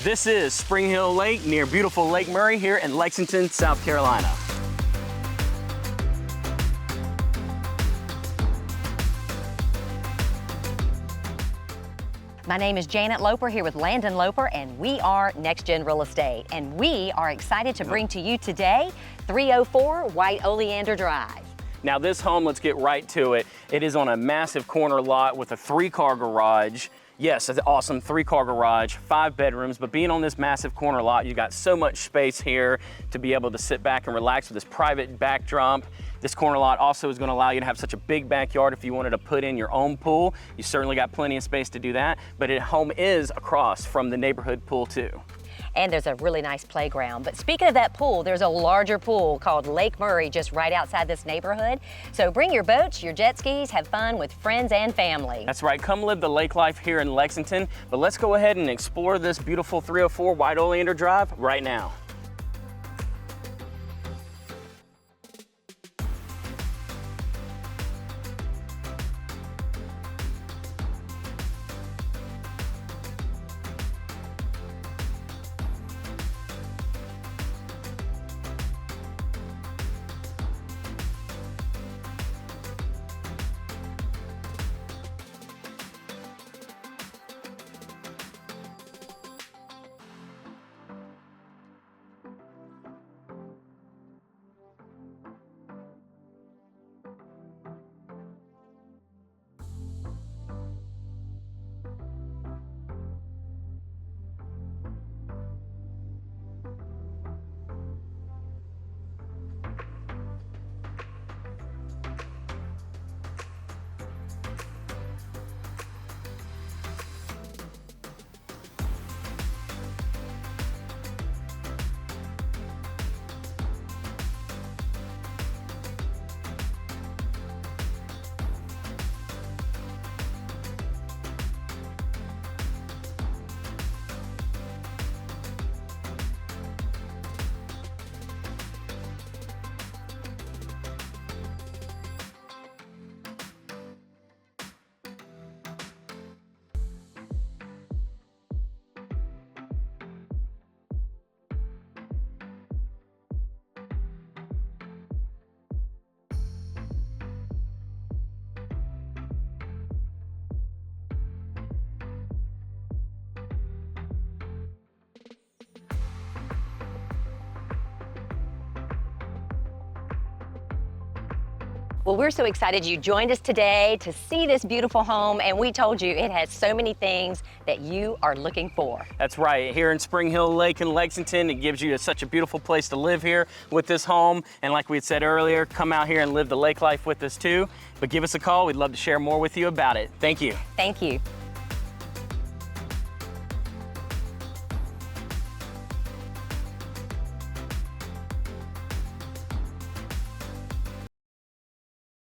This is SpringHill Lake near beautiful Lake Murray here in Lexington, South Carolina. My name is Janet Loper here with Landon Loper, and we are Next Gen Real Estate. And we are excited to bring to you today 304 White Oleander Drive. Now this home, let's get right to it. It is on a massive corner lot with a 3-car garage. Yes, it's an awesome 3-car garage, 5 bedrooms, but being on this massive corner lot, you got so much space here to be able to sit back and relax with this private backdrop. This corner lot also is going to allow you to have such a big backyard if you wanted to put in your own pool. You certainly got plenty of space to do that, but the home is across from the neighborhood pool too. And there's a really nice playground. But speaking of that pool, there's a larger pool called Lake Murray just right outside this neighborhood. So bring your boats, your jet skis, have fun with friends and family. That's right, come live the lake life here in Lexington. But let's go ahead and explore this beautiful 304 White Oleander Drive right now. Well, we're so excited you joined us today to see this beautiful home, and we told you it has so many things that you are looking for. That's right, here in SpringHill Lake in Lexington, it gives you such a beautiful place to live here with this home. And like we had said earlier, come out here and live the lake life with us too. But give us a call, we'd love to share more with you about it. Thank you. Thank you.